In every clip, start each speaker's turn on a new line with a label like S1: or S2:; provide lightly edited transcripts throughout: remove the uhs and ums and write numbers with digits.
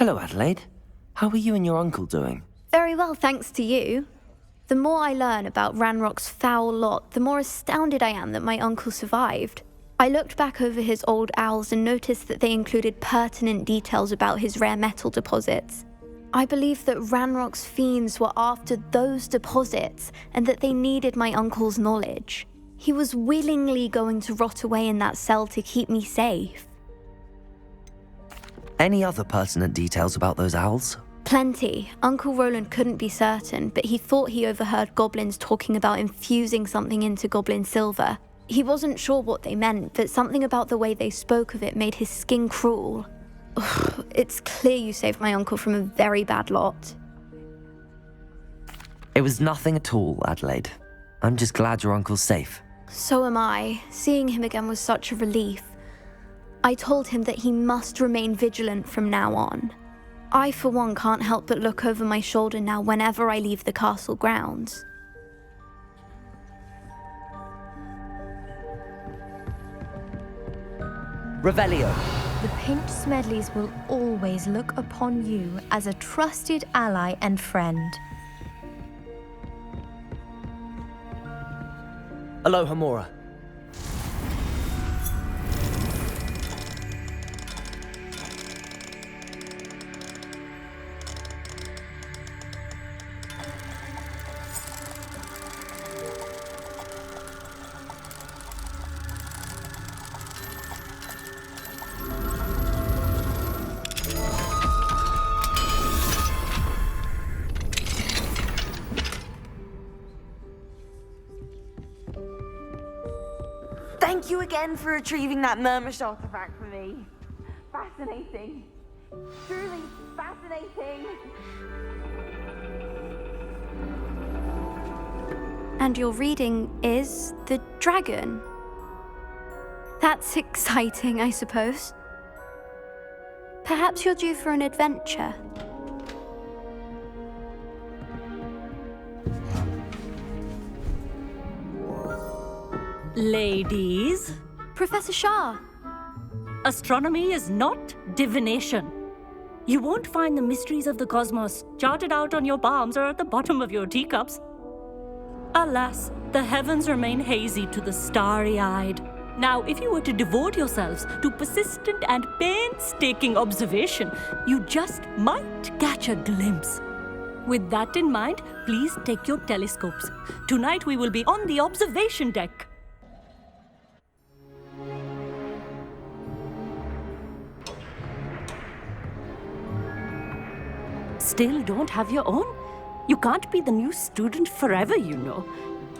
S1: Hello, Adelaide. How are you and your uncle doing?
S2: Very well, thanks to you. The more I learn about Ranrock's foul lot, the more astounded I am that my uncle survived. I looked back over his old owls and noticed that they included pertinent details about his rare metal deposits. I believe that Ranrock's fiends were after those deposits and that they needed my uncle's knowledge. He was willingly going to rot away in that cell to keep me safe.
S1: Any other pertinent details about those owls?
S2: Plenty. Uncle Roland couldn't be certain, but he thought he overheard goblins talking about infusing something into goblin silver. He wasn't sure what they meant, but something about the way they spoke of it made his skin crawl. Ugh, it's clear you saved my uncle from a very bad lot.
S1: It was nothing at all, Adelaide. I'm just glad your uncle's safe.
S2: So am I. Seeing him again was such a relief. I told him that he must remain vigilant from now on. I, for one, can't help but look over my shoulder now whenever I leave the castle grounds.
S1: Revelio.
S3: The Pinked Smedleys will always look upon you as a trusted ally and friend.
S1: Aloha Mora.
S4: Thank you again for retrieving that Murmush artifact for me. Fascinating. Truly fascinating.
S2: And your reading is the dragon. That's exciting, I suppose. Perhaps you're due for an adventure.
S5: Ladies,
S2: Professor Shah.
S5: astronomy is not divination. You won't find the mysteries of the cosmos charted out on your palms or at the bottom of your teacups. Alas, the heavens remain hazy to the starry-eyed. Now, if you were to devote yourselves to persistent and painstaking observation, you just might catch a glimpse. With that in mind, please take your telescopes. Tonight we will be on the observation deck. Still don't have your own? You can't be the new student forever, you know.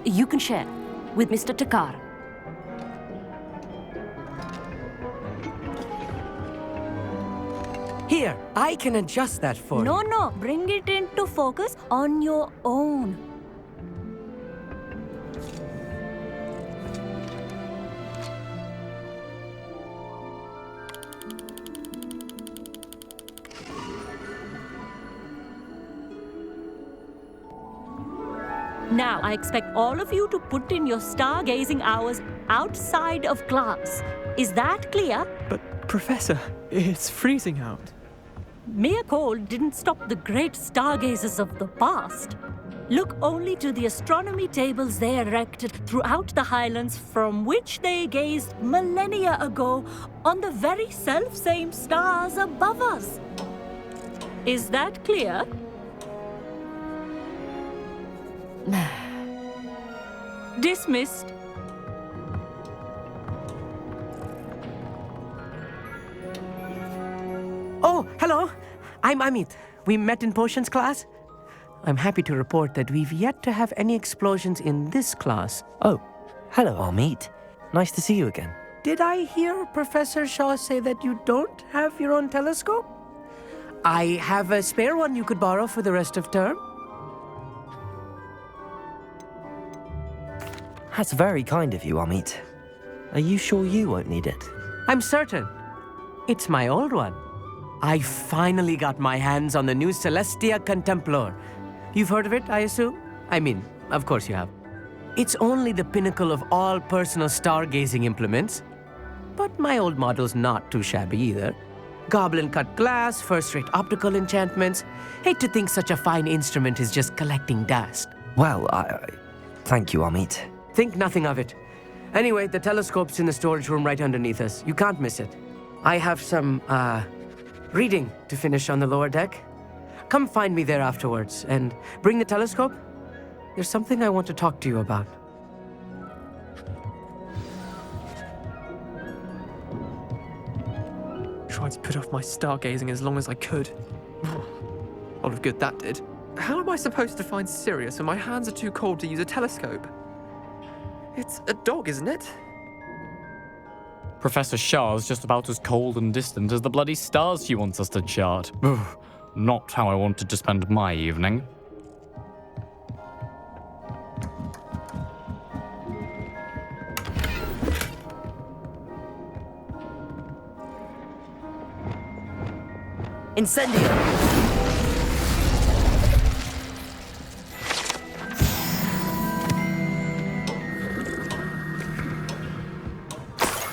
S5: You can share with Mr. Thakkar.
S6: Here, I can adjust that for you.
S5: No, bring it into focus on your own. Now, I expect all of you to put in your stargazing hours outside of class. Is that clear?
S7: But, Professor, it's freezing out.
S5: Mere cold didn't stop the great stargazers of the past. Look only to the astronomy tables they erected throughout the highlands from which they gazed millennia ago on the very self-same stars above us. Is that clear? Dismissed.
S6: Oh, hello. I'm Amit. We met in potions class. I'm happy to report that we've yet to have any explosions in this class.
S1: Oh, hello, Amit. Nice to see you again.
S6: Did I hear Professor Shaw say that you don't have your own telescope? I have a spare one you could borrow for the rest of term.
S1: That's very kind of you, Amit. Are you sure you won't need it?
S6: I'm certain. It's my old one. I finally got my hands on the new Celestia Contemplor. You've heard of it, I assume? I mean, of course you have. It's only the pinnacle of all personal stargazing implements. But my old model's not too shabby either. Goblin-cut glass, first-rate optical enchantments. Hate to think such a fine instrument is just collecting dust.
S1: Well, thank you, Amit.
S6: Think nothing of it. Anyway, the telescope's in the storage room right underneath us. You can't miss it. I have some, reading to finish on the lower deck. Come find me there afterwards, and bring the telescope. There's something I want to talk to you about.
S7: Tried to put off my stargazing as long as I could. A lot of good that did. How am I supposed to find Sirius when my hands are too cold to use a telescope? It's a dog, isn't it?
S8: Professor Shah's just about as cold and distant as the bloody stars she wants us to chart. Not how I wanted to spend my evening.
S1: Incendio!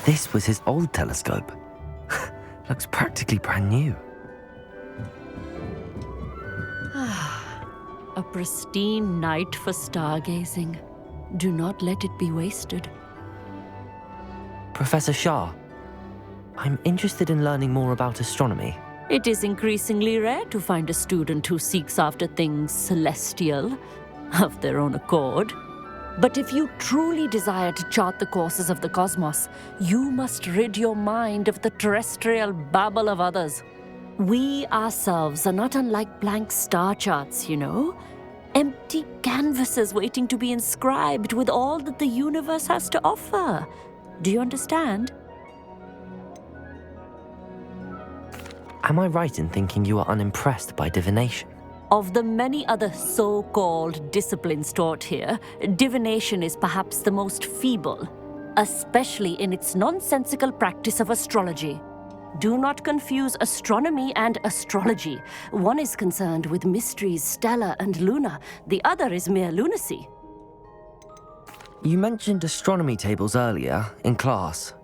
S1: This was his old telescope. Looks practically brand new.
S5: A pristine night for stargazing. Do not let it be wasted.
S1: Professor Shah, I'm interested in learning more about astronomy.
S5: It is increasingly rare to find a student who seeks after things celestial, of their own accord. But if you truly desire to chart the courses of the cosmos, you must rid your mind of the terrestrial babble of others. We ourselves are not unlike blank star charts, you know? Empty canvases waiting to be inscribed with all that the universe has to offer. Do you understand?
S1: Am I right in thinking you are unimpressed by divination?
S5: Of the many other so-called disciplines taught here, divination is perhaps the most feeble, especially in its nonsensical practice of astrology. Do not confuse astronomy and astrology. One is concerned with mysteries stellar and lunar, the other is mere lunacy.
S1: You mentioned astronomy tables earlier, in class.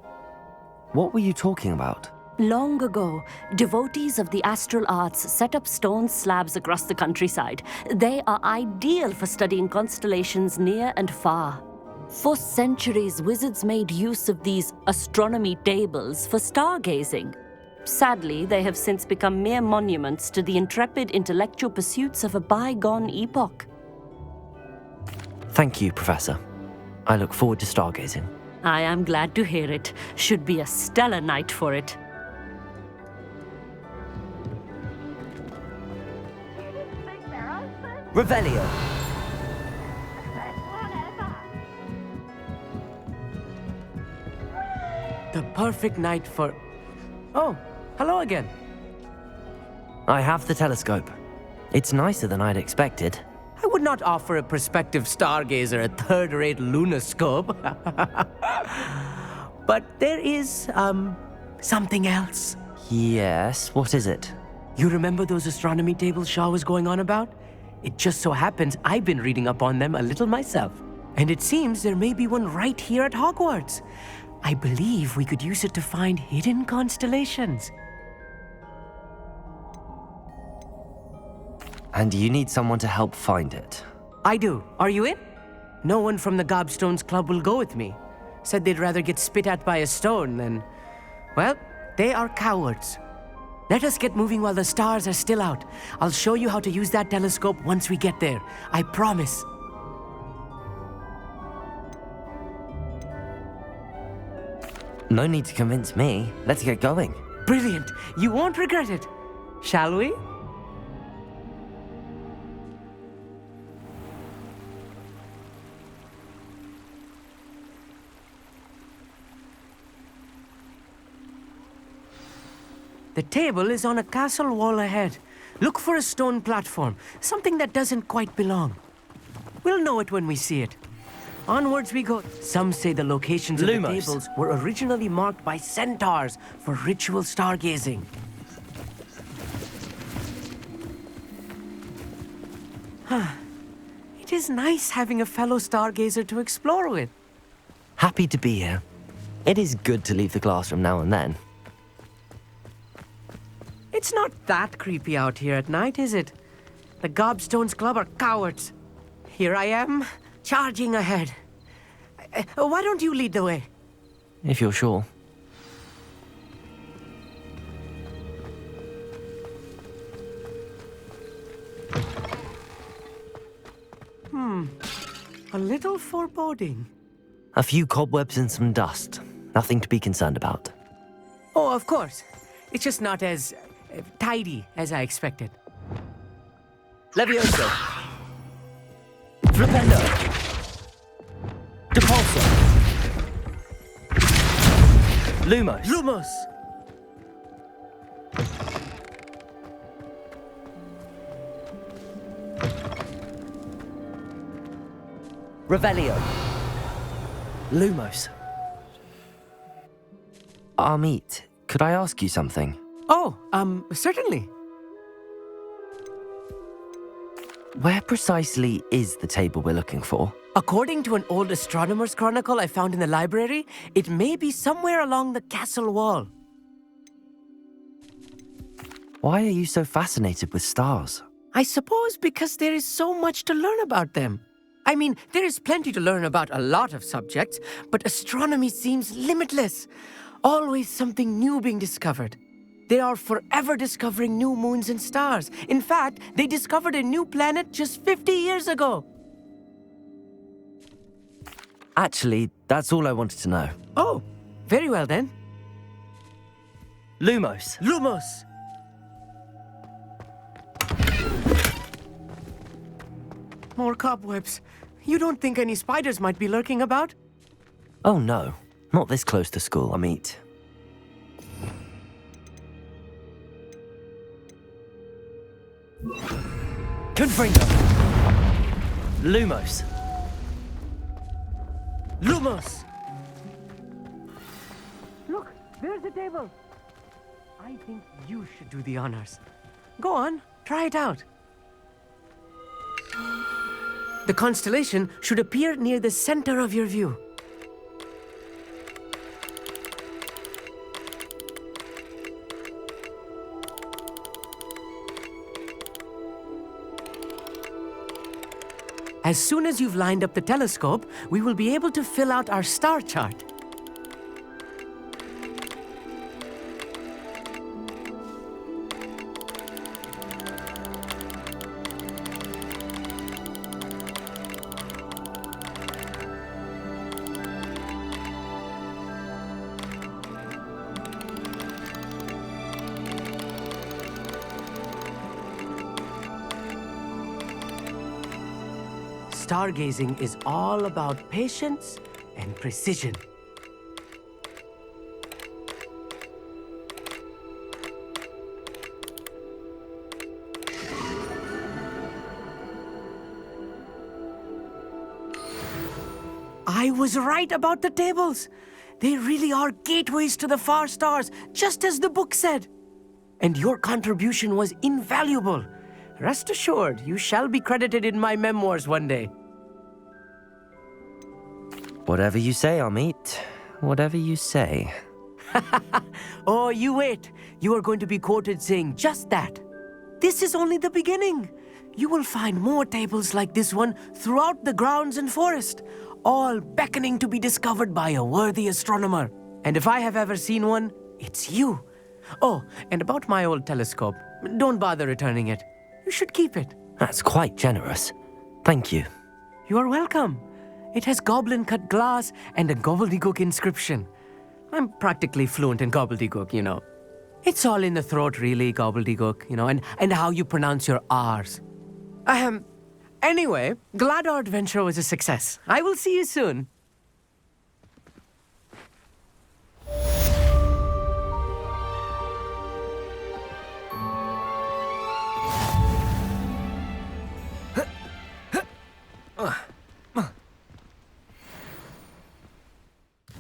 S1: What were you talking about?
S5: Long ago, devotees of the astral arts set up stone slabs across the countryside. They are ideal for studying constellations near and far. For centuries, wizards made use of these astronomy tables for stargazing. Sadly, they have since become mere monuments to the intrepid intellectual pursuits of a bygone epoch.
S1: Thank you, Professor. I look forward to stargazing.
S5: I am glad to hear it. Should be a stellar night for it.
S1: Revelio!
S6: The perfect night for... Oh, hello again.
S1: I have the telescope. It's nicer than I'd expected.
S6: I would not offer a prospective stargazer a third-rate lunoscope. But there is, something else.
S1: Yes, what is it?
S6: You remember those astronomy tables Shah was going on about? It just so happens I've been reading up on them a little myself. And it seems there may be one right here at Hogwarts. I believe we could use it to find hidden constellations.
S1: And you need someone to help find it.
S6: I do. Are you in? No one from the Gobstones Club will go with me. Said they'd rather get spit at by a stone than... Well, they are cowards. Let us get moving while the stars are still out. I'll show you how to use that telescope once we get there. I promise.
S1: No need to convince me. Let's get going.
S6: Brilliant. You won't regret it. Shall we? The table is on a castle wall ahead. Look for a stone platform, something that doesn't quite belong. We'll know it when we see it. Onwards we go. Some say the locations of the tables were originally marked by centaurs for ritual stargazing. It is nice having a fellow stargazer to explore with.
S1: Happy to be here. It is good to leave the classroom now and then.
S6: It's not that creepy out here at night, is it? The Gobstones Club are cowards. Here I am, charging ahead. Why don't you lead the way?
S1: If you're sure.
S6: A little foreboding.
S1: A few cobwebs and some dust. Nothing to be concerned about.
S6: Oh, of course. It's just not as tidy as I expected.
S1: Levioso. Flipendo. Depulso. Lumos.
S6: Lumos!
S1: Revelio. Lumos. Amit, could I ask you something?
S6: Oh, certainly.
S1: Where precisely is the table we're looking for?
S6: According to an old astronomer's chronicle I found in the library, it may be somewhere along the castle wall.
S1: Why are you so fascinated with stars?
S6: I suppose because there is so much to learn about them. I mean, there is plenty to learn about a lot of subjects, but astronomy seems limitless. Always something new being discovered. They are forever discovering new moons and stars. In fact, they discovered a new planet just 50 years ago.
S1: Actually, that's all I wanted to know.
S6: Oh, very well then.
S1: Lumos.
S6: Lumos! More cobwebs. You don't think any spiders might be lurking about?
S1: Oh no, not this close to school, Amit. Confringo. Lumos.
S6: Lumos! Look, there's the table. I think you should do the honors. Go on, try it out. The constellation should appear near the center of your view. As soon as you've lined up the telescope, we will be able to fill out our star chart. Stargazing is all about patience and precision. I was right about the tables. They really are gateways to the far stars, just as the book said. And your contribution was invaluable. Rest assured, you shall be credited in my memoirs one day.
S1: Whatever you say, Amit. Whatever you say.
S6: Oh, you wait. You are going to be quoted saying just that. This is only the beginning. You will find more tables like this one throughout the grounds and forest, all beckoning to be discovered by a worthy astronomer. And if I have ever seen one, it's you. Oh, and about my old telescope, don't bother returning it. You should keep it.
S1: That's quite generous. Thank you.
S6: You are welcome. It has goblin-cut glass and a gobbledygook inscription. I'm practically fluent in gobbledygook, you know. It's all in the throat, really, gobbledygook, you know, and how you pronounce your R's. Anyway, glad our adventure was a success. I will see you soon.